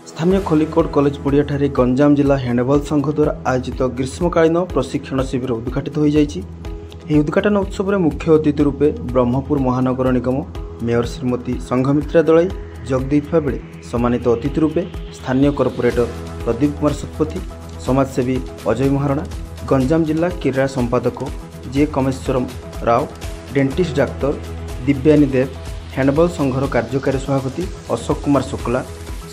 स्थानीय खलिकोट कॉलेज पड़िया गंजाम जिला हैंडबॉल संघ द्वारा आयोजित ग्रीष्मकालीन प्रशिक्षण शिविर उद्घाटित हो जाइछि। ଏହି ଉଦ୍ଘାଟନ ଉତ୍ସବରେ ମୁଖ୍ୟ ଅତିଥି ରୂପେ ବ୍ରହ୍ମପୁର ମହାନଗର ନିଗମ मेयर श्रीमती संघमित्रा दलाई जोग देइथिबा बेले सम्मानित अतिथि रूपे स्थानीय कॉर्पोरेटर प्रदीप कुमार सतपथी, समाजसेवी अजय महारणा, गंजाम जिला क्रीड़ा संपादक जे कमेश्वरम राव, डेंटिस्ट डाक्तर दिव्यानी देव, हैंडबॉल संघर कार्यकारी सभापति अशोक कुमार शुक्ला,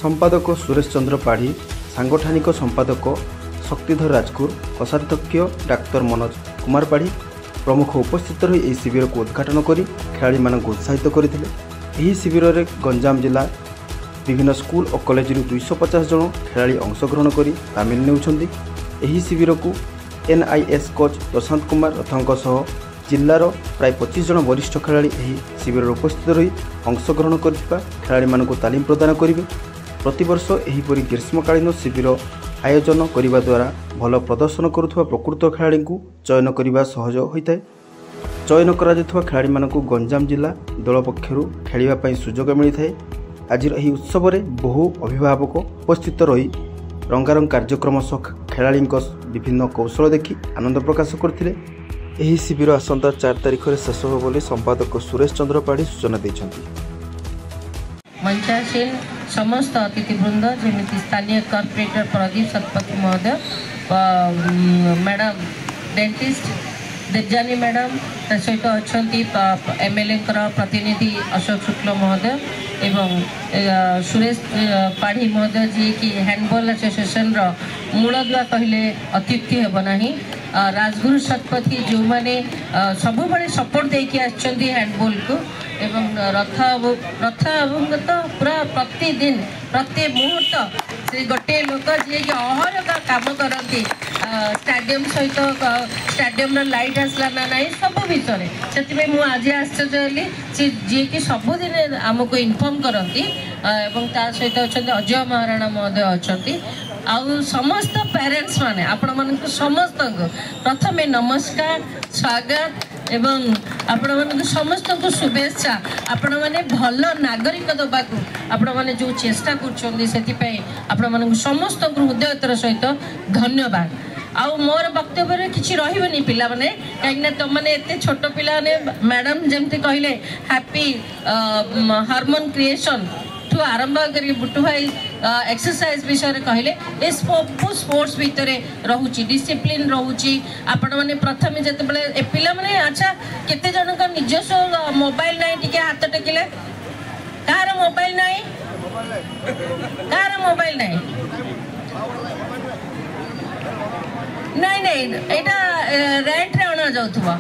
संपादक सुरेश चंद्र पाढ़ी, सांगठनिक संपादक शक्तिधर राजकुर, कोषाध्यक्ष डाक्तर मनोज कुमार पाढ़ी प्रमुख उपस्थित रही यह शिविर को उद्घाटन कर खेलाड़ी मानक उत्साहित करथिले। यह शिविर में गंजाम जिला विभिन्न स्कूल और कॉलेज 250 जन खेलाड़ी अंशग्रहण कर तामिल नेउछंती। यह शिविर को NIS कोच प्रशांत कुमार रथों सह जिलार प्राय 25 जन वरिष्ठ खेलाड़ी यह शिविर में उपस्थित रही अंशग्रहण करथिबा खेलाड़ी मानक तालीम प्रदान करेंगे। प्रतिवर्ष एहीपरि ग्रीष्मकालीन शिविर आयोजन करने द्वारा भल प्रदर्शन करुवा प्रकृत खेलाड़ी को चयन करने सहज होता है। चयन करा खेलाड़ी मानक गंजाम जिला दल पक्षर खेलवाई सुजोग मिलता है। आज यह उत्सव में बहु अभिभावक उपस्थित रही रंगारंग कार्यक्रम सह खेलाड़ी विभिन्न कौशल देखि आनंद प्रकाश करते। यह शिविर आसंता 4 तारिख में शेष हो बोली संपादक सुरेश चंद्र पाढ़ी सूचना देछंती। मंचासीन समस्त अतिथिवृंद जमी स्थानीय कॉर्पोरेटर प्रदीप सतपथी महोदय, मैडम डेंटिस्ट दिव्यानी मैडम, सहित अच्छा MLA प्रतिनिधि अशोक शुक्ल महोदय एवं सुरेश पाढ़ी महोदय जी की हैंडबॉल एसोसिएशन मूलदुआ कहले अत्युक्ति हेब नाही। राजगुरु शतपथी जो मैंने सब बड़े सपोर्ट देकी आछंती हैंडबॉल को एवं रथ तो पूरा प्रतिदिन प्रति मुहूर्त से गोटे लोक जी अहर काम करती स्टाडियम सहित स्टाडियम लाइट आसला ना ना सब विषय से मुझे आज आश्चर्य हेली जी कि सबुदिन आमको इनफॉर्म करती एवं ता सहित अच्छा अजय महाराणा महोदय अच्छा आउ समस्त पेरेंट्स माने आपण मानक समस्त प्रथमे नमस्कार स्वागत एवं आपण मानक समस्त को शुभेच्छा। आपण माने भल नागरिक दबाकू आपण माने जो चेष्टा करछोंदी सेति पई आपण मानक समस्त हृदयतर सहित धन्यवाद। आउ मोर वक्तव्य किछि रहिबनी पिला माने काइना त माने एते छोट पिला ने मैडम जेमते कहिले हैप्पी हार्मोन क्रिएशन ठू आरंभ करी बुट्टू भाई एक्सरसाइज विषय कहले ए स्पोर्ट्स भितर रहुची डिसिप्लिन रहुची। आपण माने प्रथमे जते बेले ए पिला माने अच्छा केते जन का निजस्व मोबाइल नाही टिके हाथ टेकिले कार मोबाइल नाही नहीं नहीं एटा रेंट रे आना जाउथबा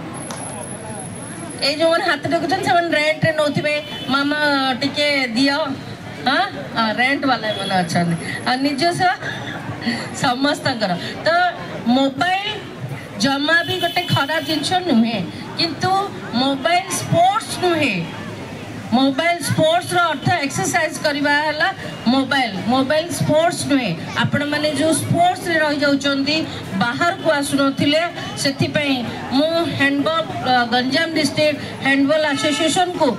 ए जो मन हाथ टेकुछन से मन रेंट रे नोथिबे मामा टिके दियो। हाँ रेंट वाला मन अच्छा निजस्व समस्त तो मोबाइल जमा भी गोटे खराब जिनस नुहे किंतु मोबाइल स्पोर्ट्स नुहे। मोबाइल स्पोर्ट्स रो अर्थ एक्सरसाइज करबा हला मोबाइल स्पोर्ट्स नुहे। आपण माने जो स्पोर्ट्स रे रहि जाउचंदी बाहर को आसु नथिले सेथि पई मु handball Ganjam district handball association को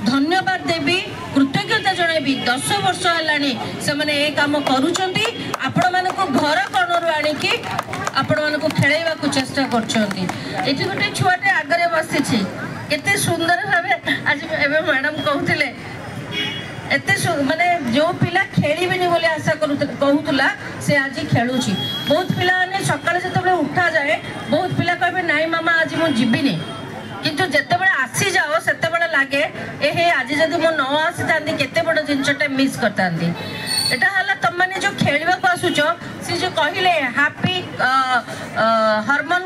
धन्यवाद देवी कृतज्ञता जनइबी। 10 वर्ष हेलानी से माने ए काम करूचंदी आपण मानको घर कोनरु आनिकी आपण मानको खेलैबा को चेष्टा करचंदी। एठी गोटे छुआटे आगरे बसिछि केते सुंदर भाबे आज एबे मैडम कहउथिले एते माने जो पिला खेलिबेनी बोली आशा कहूतला से आज खेलुची। बहुत पिला ने सकाळे सेतबे उठा जाए बहुत पिला कहबे नाई मामा आज मु जिबिनी किंतु जेते बडे आसी जाओ सेते बडे लागे ए आज जदि मो न आसी तांदी केते बड जिंसटे मिस करतांदी। एटा हला तम माने जो खेलबा को आसुचो से जो कहिले हैप्पी हार्मोन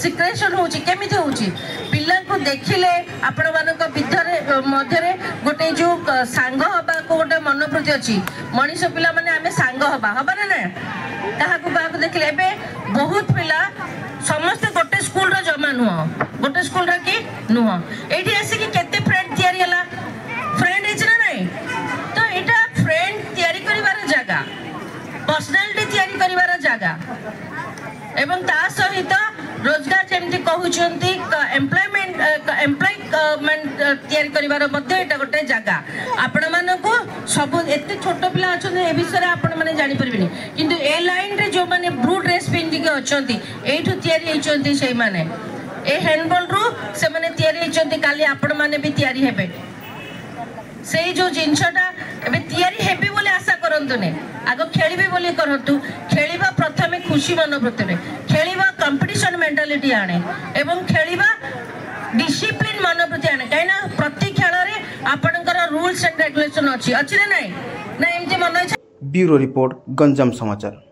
सिक्रेशन होची केमिति होची पिला को देखिले आपण मानक भितरे मध्यरे गोटे जो सांग हबा को गोटे मनोप्रति अछि मनीष पिला माने आमे सांग हबा ना ना ताहा को बाक देखिले एबे बहुत पिला समस्त गोटे स्कूल रो जमा नुह गोटे स्कूल रा की नुह एठी आसी कि केते फ्रेंड तयारी हला फ्रेंड इच ना नहीं तो एटा फ्रेंड तयारी करिवार जगह पर्सनालिटी तयारी करिवार जगह एवं ता सहित रोजगार जमी कहते एम्प्लॉयमेंट तैयारी कर गोटे जगह आपण मानक सब एत छोट पिला अच्छा ए विषय आपण मैंने जापर कि ए लाइन रे जो मैंने ब्लू ड्रेस पिंधिक अच्छा ये मैंने ए हैंडबॉल रु से मैंने तैयारी काली आपण मैंने भी तैयारी हेबे से जो जिनसटा एबे तैयारी हेबी बोले आशा करंतुने आगो खेलिबे बोले करंतु खेलिबा प्रथमे खुशी मनोवृत्ति रे खेलिबा कंपटीशन मेंटालिटी आने एवं खेलिबा डिसिप्लिन मनोवृत्ति आने काइना प्रति खेल रे आपनकर रूल्स एंड रेगुलेशन अछि ना नहीं ना एमजे मन ब्यूरो रिपोर्ट गंजाम समाचार।